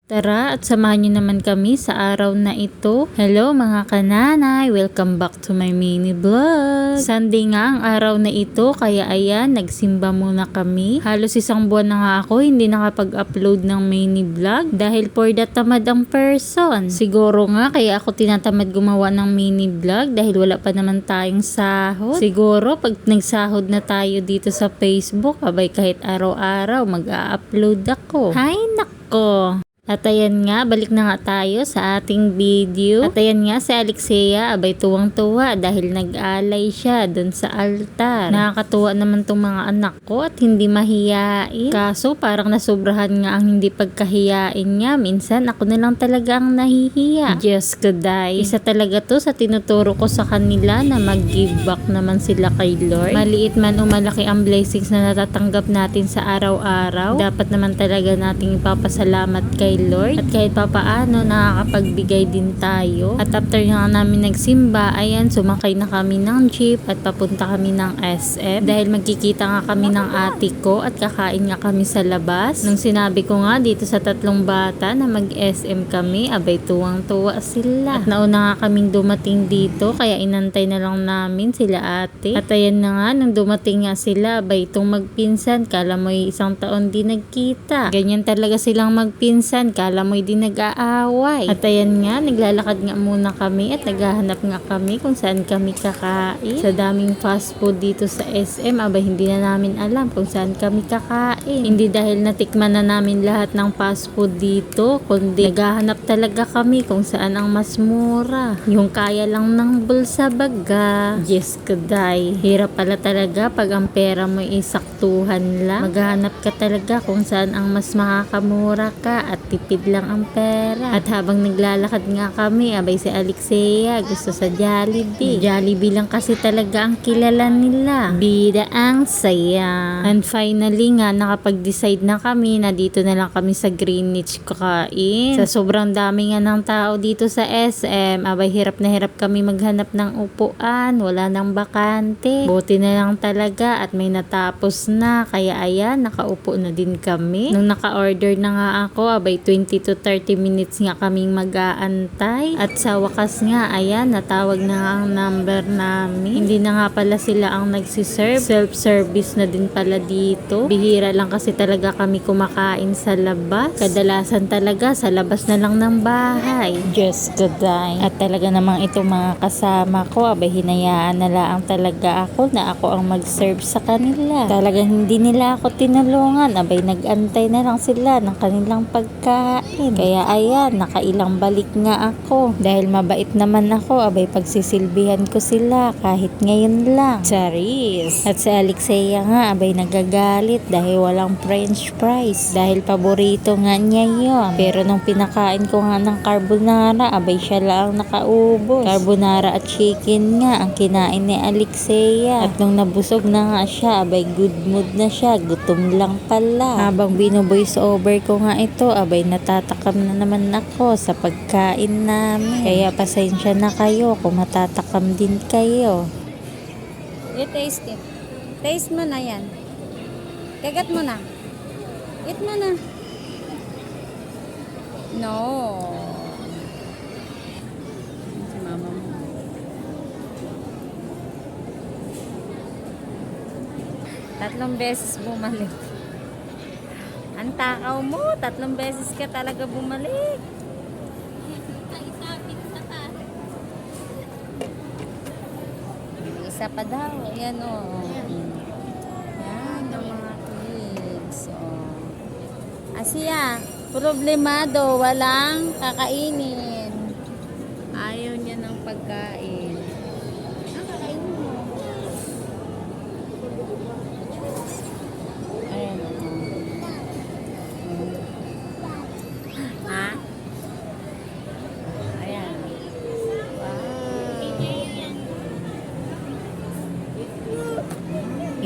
Tara at samahan nyo naman kami sa araw na ito. Hello mga kananay! Welcome back to my mini vlog. Sunday nga ang araw na ito kaya ayan, nagsimba muna kami. Halos isang buwan na nga ako hindi nakapag-upload ng mini vlog dahil for that tamad ang person. Siguro nga kaya ako tinatamad gumawa ng mini vlog dahil wala pa naman tayong sahod. Siguro pag nagsahod na tayo dito sa Facebook, abay kahit araw-araw mag-a-upload ako. Hay nako! At ayan nga, balik na nga tayo sa ating video. At ayan nga, si Alexia, abay tuwang-tuwa dahil nag-alay siya dun sa altar. Nakakatuwa naman tong mga anak ko at hindi mahiyain. Kaso parang nasobrahan nga ang hindi pagkahiyain niya. Minsan ako na lang talaga ang nahihiya. Diyos ko day. Isa talaga to sa tinuturo ko sa kanila na mag-give back naman sila kay Lord. Maliit man o malaki ang blessings na natatanggap natin sa araw-araw, dapat naman talaga nating ipapasalamat kay Lord at kahit papaano nakakapagbigay din tayo. At after nga namin nagsimba, ayan, sumakay na kami ng jeep at papunta kami ng SM dahil magkikita nga kami ng ate ko at kakain nga kami sa labas. Nung sinabi ko nga dito sa tatlong bata na mag-SM kami, abay tuwang-tuwa sila. At nauna nga kaming dumating dito kaya inantay na lang namin sila ate. At ayan na nga, nung dumating nga sila, abay itong magpinsan, kala mo'y isang taon di nagkita. Ganyan talaga silang magpinsan, kala mo'y di nag-aaway. At ayan nga, naglalakad nga muna kami at naghahanap nga kami kung saan kami kakain. Sa daming fast food dito sa SM, abay hindi na namin alam kung saan kami kakain. Hindi dahil natikman na namin lahat ng fast food dito, kundi naghahanap talaga kami kung saan ang mas mura. Yung kaya lang ng bulsa baga. Yes, kuday. Hirap pala talaga pag ang pera mo isaktuhan lang. Maghahanap ka talaga kung saan ang mas makakamura ka at tipid lang ang pera. At habang naglalakad nga kami, abay si Alexia gusto sa Jollibee. Jollibee lang kasi talaga ang kilala nila. Bida ang saya. And finally nga, nakapag-decide na kami na dito na lang kami sa Greenwich kakain. Sa sobrang dami nga ng tao dito sa SM, abay hirap na hirap kami maghanap ng upuan. Wala nang bakante. Buti na lang talaga at may natapos na. Kaya ayan, nakaupo na din kami. Nung naka-order na nga ako, abay 20 to 30 minutes nga kaming mag-aantay. At sa wakas nga, ayan, natawag na nga ang number namin. Hindi na nga pala sila ang nagsiserve. Self-service na din pala dito. Bihira lang kasi talaga kami kumakain sa labas. Kadalasan talaga sa labas na lang ng bahay. Just good day. At talaga namang itong mga kasama ko, abay hinayaan na lang talaga ako na ako ang mag-serve sa kanila. Talagang hindi nila ako tinulungan. Abay nag-antay na lang sila ng kanilang pagkain. Kaya ayan, nakailang balik nga ako. Dahil mabait naman ako, abay pagsisilbihan ko sila kahit ngayon lang. Charis! At si Alexia nga, abay nagagalit dahil walang french fries. Dahil paborito nga niya yun. Pero nung pinakain ko nga ng carbonara, abay siya lang nakaubos. Carbonara at chicken nga ang kinain ni Alexia. At nung nabusog na nga siya, abay good mood na siya. Gutom lang pala. Habang bino-voice over ko nga ito, abay natatakam na naman ako sa pagkain namin. Kaya pasensya na kayo kung matatakam din kayo. I-taste it. Taste mo na yan. Kagat mo na. Eat mo na. No. Si mama mo. Tatlong beses bumalik. Ang takaw mo. Tatlong beses ka talaga bumalik. Isa pa daw. Ayan o. Yan ang mga kids. Asiya, problemado. Walang kakainin. Ayaw niya ng pagkain. Ang kakainin mo. Ayan o. Ha? Ayan. Wow.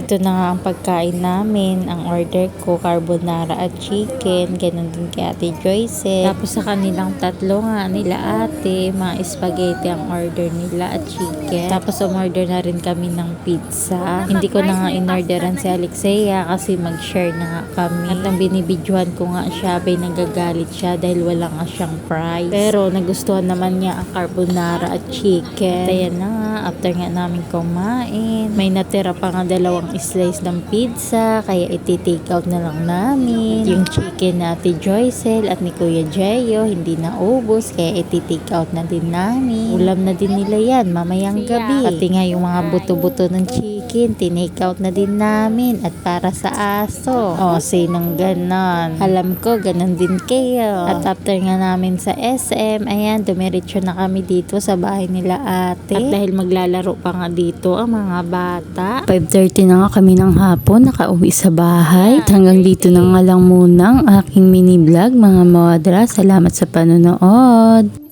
Ito na nga ang pagkain namin. Ang order ko, carbonara at chicken. Ganon din kay Ate Joyce. Tapos sa kanilang tatlo nga, nila ate, mga spaghetti ang order nila at chicken. Tapos umorder na rin kami ng pizza. Hindi ko na nga inorderan si Alexia kasi mag-share na nga kami. At ang binibidyohan ko nga siya, bay nagagalit siya dahil wala nga siyang fries. Pero nagustuhan naman niya ang carbonara at chicken. At ayan na nga, after nga namin kumain, may natira pa nga 2 slice ng pizza, kaya iti-take out na lang namin. Yung chicken na Ate Joycel at ni Kuya Jeyo, hindi na ubos, kaya iti-take out na din namin. Ulam na din nila yan, mamayang gabi. Pati nga yung mga buto-buto ng chicken, tinake out na din namin. At para sa aso, sinong ganon. Alam ko, ganon din kayo. At after nga namin sa SM, ayan, dumiretso na kami dito sa bahay nila ate. At dahil maglalaro pa nga dito ang mga bata, 5:30 na nga kami ng hapon, nakauwi sa bahay. At hanggang dito na nga lang muna ang aking mini vlog mga mawadra. Salamat sa panonood.